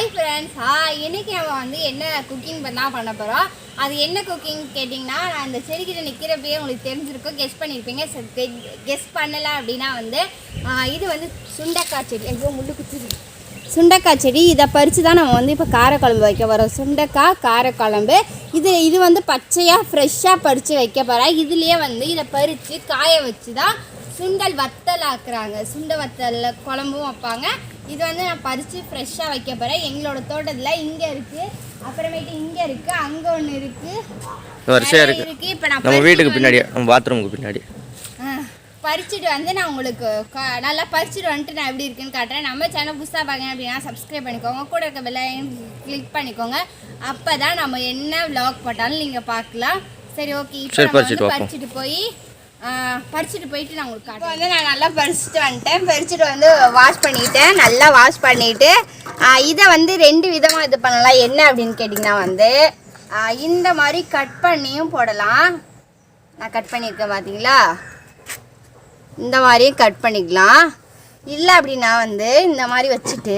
Hi friends, இன்னைக்கு நம்ம வந்து என்ன குக்கிங் பண்ண போகிறோம். அது என்ன குக்கிங் கேட்டிங்கன்னா, நான் இந்த செடிக்கிட்ட நிற்கிறப்பயே உங்களுக்கு தெரிஞ்சிருக்கும், கெஸ் பண்ணியிருப்பீங்க. கெஸ் பண்ணலை அப்படின்னா வந்து இது வந்து சுண்டைக்காய் செடி. எவ்வளோ முள்ளு குத்துது. சுண்டைக்காய் செடி. இதை பறித்து தான் நம்ம வந்து இப்போ காரக்குழம்பு வைக்க போகிறோம். சுண்டைக்காய் காரக்குழம்பு. இது வந்து பச்சையாக ஃப்ரெஷ்ஷாக பறித்து வைக்க போகிறேன். இதுலேயே வந்து இதை பறித்து காய வச்சு தான் சுண்டல் வத்தல் ஆக்குறாங்க. சுண்டை வத்தல் குழம்பும் வைப்பாங்க. இது வந்து நான் பறித்து ஃப்ரெஷ்ஷாக வைக்க போகிறேன். எங்களோட தோட்டத்தில் இங்கே இருக்குது, அப்புறமேட்டு இங்கே இருக்குது, அங்கே ஒன்று இருக்குது, வரிசையாக இருக்குது. இப்போ நான் நம்ம வீட்டுக்கு பின்னாடி, நம்ம பாத்ரூமுக்கு பின்னாடி பறிச்சுட்டு வந்து நான் உங்களுக்கு நல்லா பறிச்சுட்டு வந்துட்டு நான் எப்படி இருக்குன்னு காட்டுறேன். நம்ம சேனல் புதுசாக பார்க்கணும் அப்படின்னா சப்ஸ்கிரைப் பண்ணிக்கோங்க, கூட இருக்க பெல் ஐகான் கிளிக் பண்ணிக்கோங்க. அப்போ தான் நம்ம என்ன vlog போட்டாலும் நீங்கள் பார்க்கலாம். சரி, ஓகே. இப்போ பறிச்சுட்டு போயிட்டு நான் உங்களுக்கு காட்டுறேன். வந்து நான் நல்லா பறிச்சுட்டு வந்துட்டேன். பறிச்சுட்டு வந்து வாஷ் பண்ணிட்டேன். நல்லா வாஷ் பண்ணிவிட்டு இதை வந்து ரெண்டு விதமாக இது பண்ணலாம். என்ன அப்படின்னு கேட்டிங்கன்னா வந்து இந்த மாதிரி கட் பண்ணியும் போடலாம். நான் கட் பண்ணியிருக்கேன் பார்த்தீங்களா, இந்த மாதிரியும் கட் பண்ணிக்கலாம். இல்லை அப்படின்னா வந்து இந்த மாதிரி வச்சுட்டு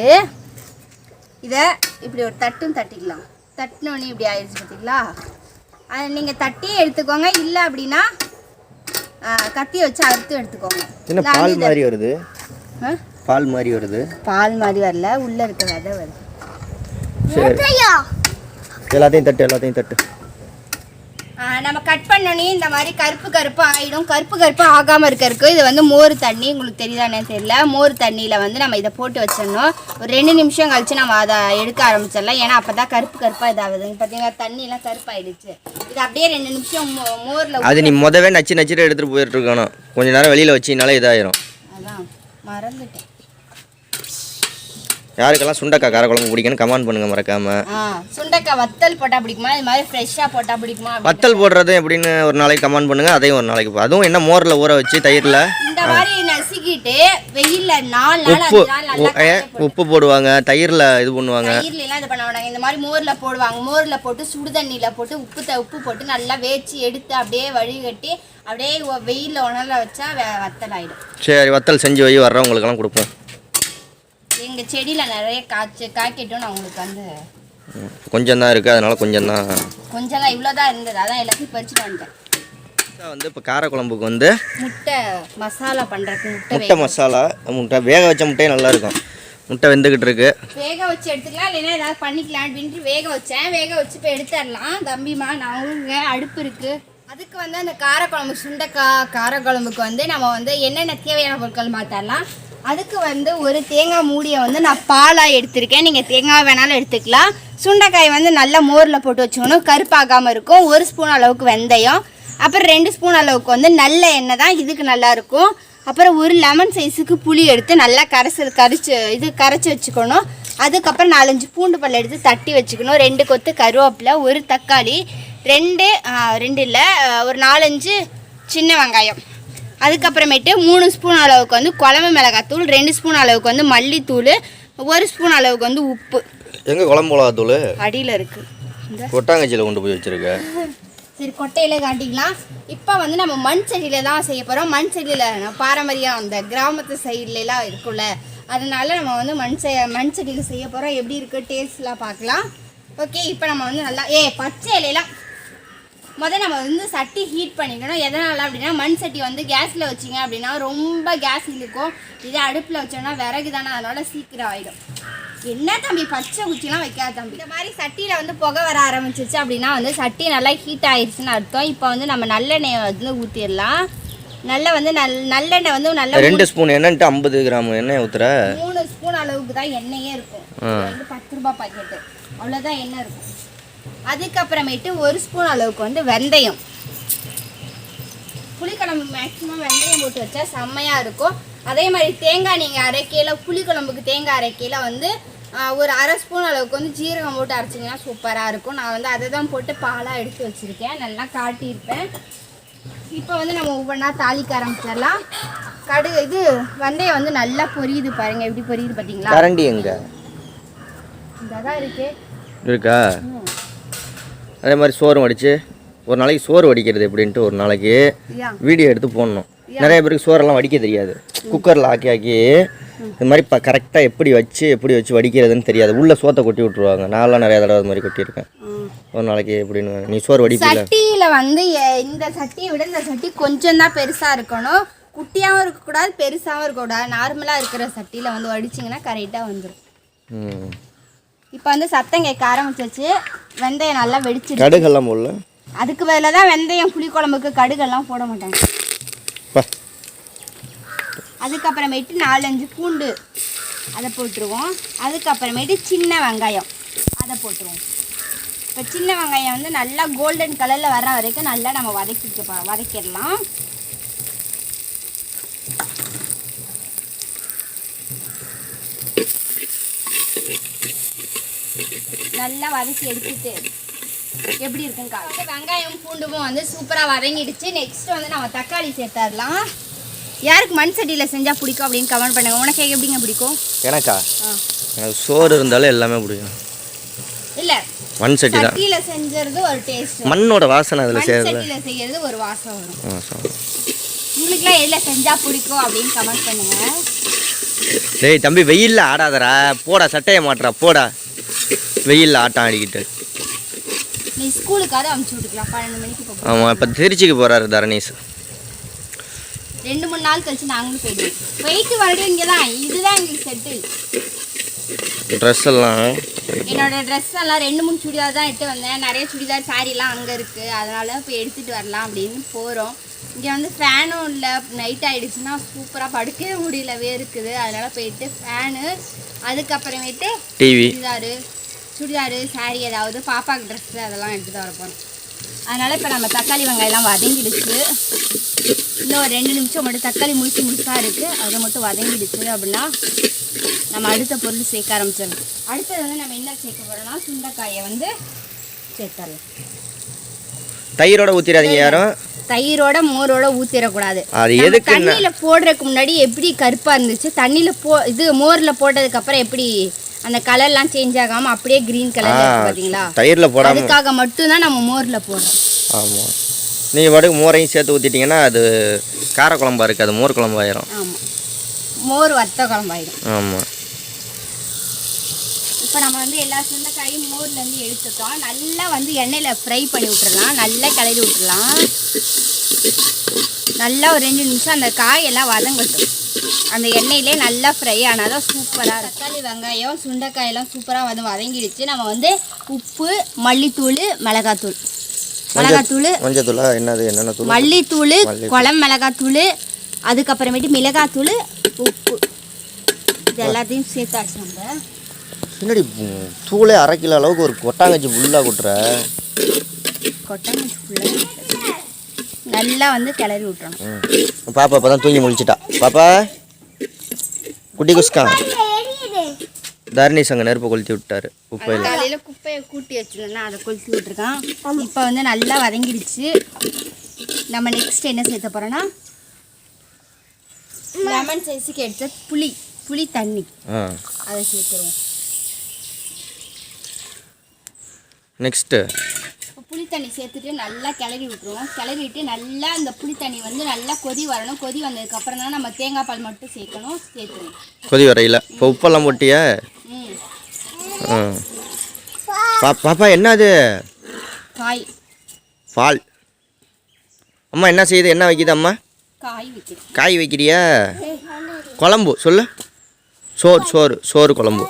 இதை இப்படி ஒரு தட்டிக்கலாம். தட்டினோடனே இப்படி ஆயிடுச்சு பார்த்தீங்களா. அதை நீங்கள் தட்டியே எடுத்துக்கோங்க. இல்லை அப்படின்னா கத்தி வச்சு அறுத்து எடுத்துக்கோங்க. பால் மாதிரி வருது. பால் மாதிரி வரல, உள்ள இருக்க விதை வருது. எல்லாத்தையும் தட்டு. நம்ம கட் பண்ணோன்னே இந்த மாதிரி கருப்பு ஆகிடும். கருப்பு ஆகாமல் இருக்கிறதுக்கு இது வந்து மோர் தண்ணி. உங்களுக்கு தெரியுதானே தெரியல. மோர் தண்ணியில் வந்து நம்ம இதை போட்டு வச்சிடணும். ஒரு 2 நிமிஷம் கழிச்சு நம்ம அதை எடுக்க ஆரம்பிச்சிடலாம். ஏன்னா அப்போ தான் கருப்பாக இதாகுது. பார்த்தீங்கன்னா தண்ணியெல்லாம் கருப்பாயிடுச்சு. இது அப்படியே 2 நிமிஷம் மோரில் அது நீ முதவே நச்சு எடுத்துகிட்டு போயிட்டு இருக்கணும். கொஞ்ச நேரம் வெளியில் வச்சினாலே இதாயிரும். அதான் மறந்துட்டேன். யாருக்கெல்லாம் சுண்டைக்காய் காரக்குழம்பு பிடிக்குன்னு கமெண்ட் பண்ணுங்க மறக்காம. சுண்டைக்காய் வத்தல் போட்டா பிடிக்குமா, இது மாதிரி ஃப்ரெஷ்ஷாக போட்டா பிடிக்குமா? வத்தல் போடுறது எப்படின்னு ஒரு நாளைக்கு கமெண்ட் பண்ணுங்க. அதையும் ஒரு நாளைக்கு அதுவும் என்ன மோரில் ஊற வச்சு தயிரில் இந்த மாதிரி நசுக்கிட்டு வெயில்ல 4 நாள் உப்பு போடுவாங்க, தயிரில் இது பண்ணுவாங்க. தயிர்லாம் இது பண்ண மாட்டாங்க. இந்த மாதிரி மோரில் போடுவாங்க. மோரில் போட்டு சுடு தண்ணியில் போட்டு உப்பு போட்டு நல்லா வேச்சு எடுத்து அப்படியே வடிகட்டி அப்படியே வெயிலில் உணர்ல வச்சா வத்தல் ஆகிடும். சரி, வத்தல் செஞ்சு வை, வர்றவங்களுக்கெல்லாம் கொடுப்போம். எங்கள் செடியில் நிறைய காய்க்கட்டும். நான் உங்களுக்கு வந்து கொஞ்சம் தான் இருக்குது, அதனால கொஞ்சம்லாம் இவ்வளோதான் இருந்தது. அதான் எல்லாத்தையும் பறிச்சுட்டு வந்துட்டேன். வந்து இப்போ காரக்குழம்புக்கு வந்து முட்டை மசாலா பண்ணுறதுக்கு முட்டை மசாலா. முட்டை வேக வச்ச முட்டையே நல்லாயிருக்கும். முட்டை வெந்துக்கிட்டு இருக்கு. வேக வச்சு எடுத்துக்கலாம், இல்லைன்னா ஏதாவது பண்ணிக்கலாம் அப்படின்ட்டு வேக வச்சு இப்போ எடுத்துடலாம். தம்பிமா நான் அடுப்பு இருக்குது. அதுக்கு வந்து அந்த காரக்குழம்பு சுண்டைக்காய் காரக்குழம்புக்கு வந்து நம்ம வந்து என்னென்ன தேவையான பொருட்கள் மாற்றிடலாம். அதுக்கு வந்து ஒரு தேங்காய் மூடியை வந்து நான் பாலாக எடுத்திருக்கேன். நீங்கள் தேங்காய் வேணாலும் எடுத்துக்கலாம். சுண்டைக்காய் வந்து நல்லா மோரில் போட்டு வச்சுக்கணும், கருப்பாகாமல் இருக்கும். 1 ஸ்பூன் அளவுக்கு வெந்தயம், அப்புறம் 2 ஸ்பூன் அளவுக்கு வந்து நல்ல எண்ணெய் தான் இதுக்கு நல்லாயிருக்கும். அப்புறம் ஒரு லெமன் சைஸுக்கு புளி எடுத்து நல்லா கரைச்சி வச்சுக்கணும். அதுக்கப்புறம் 4-5 பூண்டு பல் எடுத்து தட்டி வச்சுக்கணும். 2 கொத்து கருவேப்பிலை, 1 தக்காளி, 2 இல்லை ஒரு 4-5 சின்ன வெங்காயம். அதுக்கப்புறமேட்டு 3 ஸ்பூன் அளவுக்கு வந்து குழம்பு மிளகாத்தூள், 2 ஸ்பூன் அளவுக்கு வந்து மல்லித்தூள், 1 ஸ்பூன் அளவுக்கு வந்து உப்பு. எங்கே குழம்பு மிளகாத்தூள் அடியில் இருக்குது. இந்த கொட்டாங்கச்சியில் கொண்டு போய் வச்சுருக்க. சரி, கொட்டையில் காட்டிக்கலாம். இப்போ வந்து நம்ம மண் செடியில் தான் செய்ய போகிறோம். மண் செடியில் பாரம்பரியம் அந்த கிராமத்து சைட்லாம் இருக்குல்ல, அதனால நம்ம வந்து மண் செடியில் செய்ய போகிறோம். எப்படி இருக்குது டேஸ்ட்லாம் பார்க்கலாம். ஓகே, இப்போ நம்ம வந்து நல்லா பச்சை இலையெல்லாம் நம்ம வந்து சட்டி ஹீட் பண்ணிக்கணும். எதனால் அப்படின்னா மண் சட்டி வந்து கேஸில் வச்சிங்க அப்படின்னா ரொம்ப கேஸ் இழுக்கும். இதே அடுப்பில் வச்சோன்னா விறகு தானே, அதனால் சீக்கிரம் ஆகிடும். என்ன தம்பி பச்சை குச்சிலாம் வைக்காத தம்பி. இந்த மாதிரி சட்டியில் வந்து புகை வர ஆரம்பிச்சிருச்சு அப்படின்னா வந்து சட்டி நல்லா ஹீட் ஆயிடுச்சுன்னு அர்த்தம். இப்போ வந்து நம்ம நல்லெண்ணெயை வந்து ஊற்றிடலாம். நல்லெண்ணெய் வந்து நல்லா 2 ஸ்பூன் எண்ணெய்ட்டு 50 கிராம் எண்ணெய் ஊற்றுற. 3 ஸ்பூன் அளவுக்கு தான் எண்ணெயே இருக்கும். வந்து 10 ரூபாய் பாக்கெட்டு, அவ்வளோதான் எண்ணெய் இருக்கும். அதுக்கப்புறமேட்டு 1 ஸ்பூன் அளவுக்கு வந்து வெந்தயம். புளிக்குழம்பு மேக்ஸிமம் வெந்தயம் போட்டு வச்சா செம்மையாக இருக்கும். அதே மாதிரி தேங்காய் நீங்கள் அரைக்கையில், புளிக்குழம்புக்கு தேங்காய் அரைக்கையில் வந்து ஒரு 1/2 ஸ்பூன் அளவுக்கு வந்து ஜீரகம் போட்டு அரைச்சிங்கன்னா சூப்பராக இருக்கும். நான் வந்து அதை தான் போட்டு பாலாக எடுத்து வச்சுருக்கேன், நல்லா காட்டியிருப்பேன். இப்போ வந்து நம்ம ஒவ்வொன்றா தாளிக்க ஆரம்பிச்சிடலாம். இது வெந்தயம் வந்து நல்லா பொரியுது பாருங்கள், எப்படி பொரியுது பார்த்தீங்களா. கரண்டி எங்கே இதான் இருக்கா. அதே மாதிரி சோறு வடித்து ஒரு நாளைக்கு சோறு வடிக்கிறது எப்படின்ட்டு ஒரு நாளைக்கு வீடியோ எடுத்து போடணும். நிறைய பேருக்கு சோறெல்லாம் வடிக்க தெரியாது. குக்கரில் ஆக்கி இது மாதிரி கரெக்டாக எப்படி வச்சு வடிக்கிறதுன்னு தெரியாது. உள்ளே சோத்தை கொட்டி விட்ருவாங்க. நான்லாம் நிறையா தடவை அது மாதிரி கொட்டியிருக்கேன். ஒரு நாளைக்கு எப்படின்னு நீ சோறு வடிப்பீல. சட்டியில் வந்து இந்த சட்டியை விட இந்த சட்டி கொஞ்சம் தான் பெருசாக இருக்கணும். குட்டியாகவும் இருக்கக்கூடாது, பெருசாகவும் இருக்கக்கூடாது. நார்மலாக இருக்கிற சட்டியில் வந்து வடிச்சிங்கன்னா கரெக்டாக வந்துடும். இப்போ வந்து சத்தம் கேட்க ஆரம்பிச்சிச்சு. வெந்தயம் நல்லா வெடிச்சு. கடுகெல்லாம் போடல. அதுக்கு பதிலாக தான் வெந்தயம் புளிக்குழம்புக்கு கடுகெல்லாம் போட மாட்டாங்க. அதுக்கப்புறமேட்டு 4-5 பூண்டு அதை போட்டுருவோம். அதுக்கப்புறமேட்டு சின்ன வெங்காயம் அதை போட்டுருவோம். இப்போ சின்ன வெங்காயம் வந்து நல்லா கோல்டன் கலரில் வர்ற வரைக்கும் நல்லா நம்ம வதக்கிடலாம். நல்லா வதக்கி எடுத்துட்டு எப்படி இருக்குன்னு வெங்காயம் பூண்டுமும் வந்து சூப்பராக வதங்கிடுச்சு. நெக்ஸ்ட் வந்து நம்ம தக்காளி சேர்த்துடலாம். யாருக்கு மண் சட்டியில் செஞ்சால் பிடிக்கும் அப்படின்னு கமெண்ட் பண்ணுங்க. உனக்கு எப்படிங்க பிடிக்கும்? எனக்கா? எனக்கு சோறு இருந்தாலும் எல்லாமே பிடிக்கும். இல்லை, மண் சட்டியில் செஞ்சது ஒரு டேஸ்ட், மண்ணோட வாசனை அதில் சட்டியில் செய்யறது ஒரு வாசம் வரும். உங்களுக்குலாம் எதில் செஞ்சால் பிடிக்கும் அப்படின்னு கமெண்ட் பண்ணுங்க. டேய் தம்பி, வெயிலில் ஆடாதரா, போடா சட்டையை மாட்டுறா, போடா. வெயிலில் ஆட்டம் ஆடிக்கிட்டு நீ ஸ்கூலுக்காவது அமுச்சு விட்டுக்கலாம். 12 மணிக்கு. ஆமாம், இப்போ திருச்சிக்கு போகிறாரு தரணீஷ். 2-3 நாள் கழிச்சு நாங்களும் போயிடுவோம். போயிட்டு வரணும். இங்கே தான், இதுதான் எங்களுக்கு செட்டில். ட்ரெஸ் எல்லாம் என்னோட ட்ரெஸ் எல்லாம் 2-3 சுடிதார் தான் எடுத்து வந்தேன். நிறைய சுடிதார் சாரீலாம் அங்கே இருக்குது. அதனால் போய் எடுத்துகிட்டு வரலாம் அப்படின்னு போகிறோம். இங்கே வந்து ஃபேனும் இல்லை. நைட் ஆகிடுச்சுன்னா சூப்பராக படுக்கவே முடியல, வேர்க்குது. அதனால் போயிட்டு ஃபேனு, அதுக்கப்புறமேட்டு டிவி, சுடிதாரு, சாரீ, ஏதாவது பாப்பாக்கு ட்ரெஸ்ஸு அதெல்லாம் எடுத்துகிட்டு வர போகிறோம். அதனால் இப்போ நம்ம தக்காளி வெங்காயம்லாம் வதங்கிடுச்சு. இன்னும் ஒரு 2 நிமிஷம் மட்டும். தக்காளி முழுசாக இருக்குது, அதை மட்டும் வதங்கிடுச்சு அப்படின்னா நம்ம அடுத்த பொருள் சேர்க்க ஆரம்பிச்சிடலாம். அடுத்தது வந்து நம்ம என்ன சேர்க்க போகிறோம்னா சுண்டைக்காயை வந்து சேர்த்துடலாம். தயிரோட ஊற்றிடாதீங்க யாரும். தயிரோட மோரோட ஊற்றிடக்கூடாது. அது எதுக்கு? தண்ணியில் போடுறதுக்கு முன்னாடி எப்படி கருப்பாக இருந்துச்சு, தண்ணியில் மோரில் போட்டதுக்கப்புறம் எப்படி அந்த கலர்லாம் சேஞ்ச் ஆகாமல் அப்படியே க்ரீன் கலர் பார்த்தீங்களா? தயிரில் போடாமல் அதுக்காக மட்டும்தான் நம்ம மோரில் போடுறோம். ஆமாம், நீங்கள் பாட்டுக்கு மோரையும் சேர்த்து ஊற்றிட்டிங்கன்னா அது காரக்குழம்பா இருக்குது, அது மோர் குழம்பாயிரும். ஆமாம், மோர் வத்த குழம்பாயிரும். ஆமாம். இப்போ நம்ம வந்து எல்லா சுண்டைக்காயும் மோர்லேருந்து எடுத்துட்டோம். நல்லா வந்து எண்ணெயில் ஃப்ரை பண்ணி விட்டுறலாம். நல்லா கிளறி விட்டுறலாம். நல்லா ஒரு 2 நிமிஷம் அந்த காயெல்லாம் வதங்கட்டும். அந்த எண்ணெயிலே நல்லா ஃப்ரை ஆனாதான் சூப்பராக இருக்கும். தக்காளி வெங்காயம் சுண்டைக்காயெல்லாம் சூப்பராக வதங்கிடுச்சு. நம்ம வந்து உப்பு, மல்லித்தூள், மிளகாத்தூள், மஞ்சத்தூள், என்னென்ன தூள், மல்லித்தூள், குழம்பு மிளகாத்தூள், அதுக்கப்புறமேட்டு மிளகாத்தூள், உப்பு, இது எல்லாத்தையும் சேர்த்தாச்சு. நம்ம பின்னாடி தூளே 1/2 கிலோ அளவுக்கு ஒரு கொட்டாங்கச்சி ஃபுல்லாக கொட்டுற. கொட்டாங்கச்சி ஃபுல்லாக நல்லா வந்து கிளறி விட்டுறணும். பாப்பா இப்போ தான் தூங்கி முழிச்சிட்டா. பாப்பா குட்டி குஸ்கா. தரணீஷ் அங்கே நெருப்பை கொளுத்தி விட்டாரு. காலையில் குப்பையை கூட்டி வச்சுருந்தேன்னா அதை கொளுத்தி விட்டுருக்கான். இப்போ வந்து நல்லா வதங்கிடுச்சு. நம்ம நெக்ஸ்ட் என்ன சேர்த்த போகிறோன்னா லெமன் சைஸுக்கு எடுத்த புளி தண்ணி அதை சேர்த்துருவோம். நெக்ஸ்ட்டு புளி தண்ணி சேர்த்துட்டு நல்லா கிளறி விட்டுருவோம். கிளறிட்டு நல்லா இந்த புளி தண்ணி வந்து நல்லா கொதி வரணும். கொதி வந்ததுக்கப்புறம் தான் நம்ம தேங்காய் பால் மட்டும் சேர்க்கணும். சேர்த்துருவோம். கொதி வரையில் இப்போ உப்பெல்லாம் போட்டியா? பாப்பா என்னது? பால். அம்மா என்ன செய்யுது? என்ன வைக்கிது அம்மா? காய் வைக்கிறியா? குழம்பு சொல்லு. சோறு குழம்பு.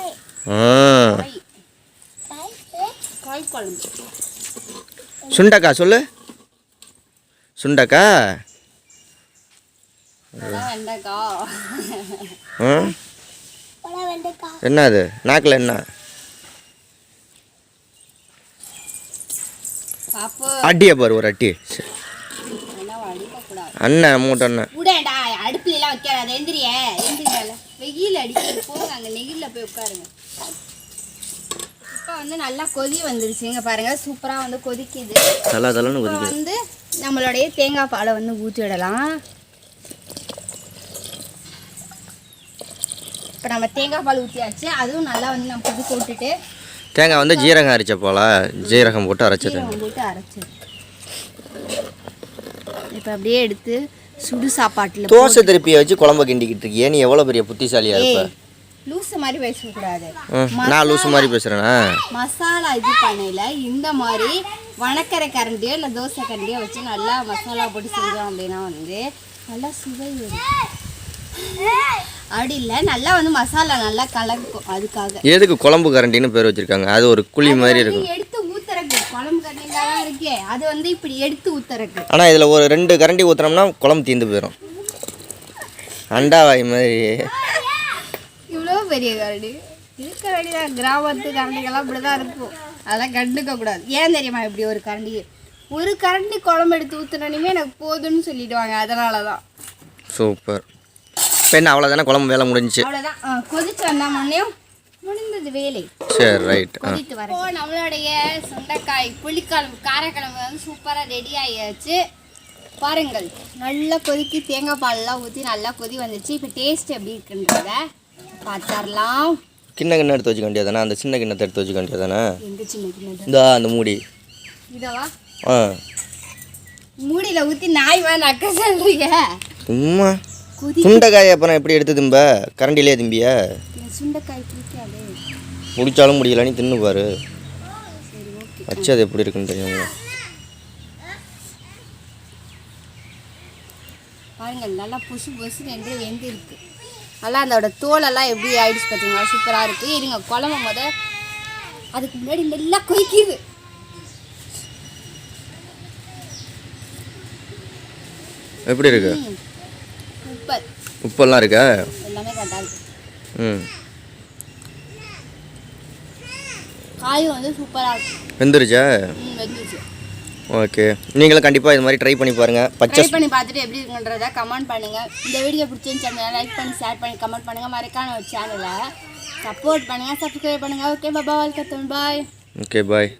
சுண்டக்கா சொல்லு. சுண்டக்கா. என்ன அது நாக்கில் என்ன? அட்டியை பாரு, ஒரு அட்டி. அண்ணன் மூட்டை அண்ணன் அடுப்புலாம் வைக்காத. எந்திரியா வெயில் அடிக்கிறது. போங்க அங்கே நெகிழில் போய் உட்காருங்க. இப்போ வந்து நல்லா கொதி வந்துருச்சுங்க பாருங்க. சூப்பராக வந்து கொதிக்குது. வந்து நம்மளுடைய தேங்காய் பாலை வந்து ஊற்றிடலாம். இப்போ நம்ம தேங்காய் பால் ஊற்றியாச்சு. அதுவும் நல்லா வந்து நம்ம கொதிக்க விட்டுட்டு தேங்காய் வந்து ஜீரகம் அரைச்ச போல ஜீரகம் போட்டு அரைச்சது. இப்போ அப்படியே எடுத்து சுடு சாப்பாட்டில் தோசை திருப்பியை வச்சு குழம்பு கிண்டிக்கிட்டு இருக்கியே நீ எவ்வளோ பெரிய புத்திசாலியாக இருப்ப லூசு மாதிரி பேசக்கூடாது. நான் லூசு மாதிரி பேசுகிறேன்னா மசாலா இது பண்ணையில் இந்த மாதிரி வணக்கரை கரண்டியோ இல்லை தோசை கரண்டியோ வச்சு நல்லா மசாலா போட்டு செஞ்சோம் அப்படின்னா வந்து நல்லா சுவை வரும். அப்படி இல்லை நல்லா வந்து மசாலா நல்லா கலக்கும். அதுக்காக எதுக்கு குழம்பு கரண்டின்னு பேர் வச்சிருக்காங்க? அது ஒரு குழி மாதிரி இருக்கும். எடுத்து ஊத்துறக்கு குழம்பு கரண்டிலாம் இருக்கே அது வந்து இப்படி எடுத்து ஊத்துறக்கு. ஆனால் இதில் ஒரு 2 கரண்டி ஊற்றுனோம்னா குழம்பு தீர்ந்து போயிடும். அண்டாவாய் மாதிரி இவ்வளோ பெரிய கரண்டி இருக்கிற கரண்டி தான். கிராமத்து கரண்டிகள்லாம் இப்படி தான் இருக்கும். அதெல்லாம் கண்டுக்க கூடாது. ஏன் தெரியுமா இப்படி ஒரு கரண்டி குழம்பு எடுத்து ஊற்றுனோன்னே எனக்கு போதும்னு சொல்லிடுவாங்க. அதனால தான். சூப்பர். இப்போ என்ன அவ்வளோதானே குழம்பு வேலை முடிஞ்சிச்சு? அவ்வளோதான். கொதிச்சு வந்தா முன்னையும் முடிந்தது வேலை. சரி ரைட். கொதித்து வர நம்மளுடைய சுண்டைக்காய் புளிக்குழம்பு காரக்குழம்பு வந்து சூப்பராக ரெடி ஆகியாச்சு. பாருங்கள் நல்லா கொதிக்கி தேங்காய் பாலெலாம் ஊற்றி நல்லா கொதி வந்துச்சு. இப்போ டேஸ்ட் எப்படி இருக்குன்றத பார்த்துடலாம். கிண்ணம் எடுத்து வச்சுக்க வேண்டியதானே? அந்த சின்ன கிண்ணத்தை எடுத்து வச்சுக்க வேண்டியதானே? எந்த சின்ன கிண்ணம்? இந்த அந்த மூடி இதவா? மூடியில் ஊற்றி நாய் மாதிரி நக்க சொல்றீங்க. சும்மா சுண்டைக்காய் அப்புறம் எப்படி எடுத்து திம்ப? கரண்டிலே திம்பியா? சுண்டைக்காய் பிடிக்காது. பிடிச்சாலும் முடியல, நீ தின்னு பாரு. வச்சு அது எப்படி இருக்குன்னு தெரியும். பாருங்கள் நல்லா புசு புசுன்னு என்று வெந்து இருக்கு. நல்லா அதோட தோலெல்லாம் எப்படி ஆயிடுச்சு பார்த்தீங்களா? சூப்பராக இருக்குது. இருங்க குழம்பு அதுக்கு முன்னாடி நல்லா கொதிக்குது. எப்படி இருக்கு? உப்பெல்லாம் இருக்கா? எல்லாமே கரெக்டாக இருக்கு. காயும் வந்து சூப்பராக இருக்கு. வெந்துருச்சா? வெந்துருச்சு. ஓகே, நீங்களும் கண்டிப்பாக இது மாதிரி ட்ரை பண்ணி பாருங்கள். ட்ரை பண்ணி பார்த்துட்டு எப்படி இருக்குன்றத கமெண்ட் பண்ணுங்கள். இந்த வீடியோ பிடிச்சிருந்துச்சு லைக் பண்ணி ஷேர் பண்ணி கமெண்ட் பண்ணுங்கள். மறக்காம ஒரு சேனலை சப்போர்ட் பண்ணுங்கள், சப்ஸ்கிரைப் பண்ணுங்கள். Okay bye. Okay bye.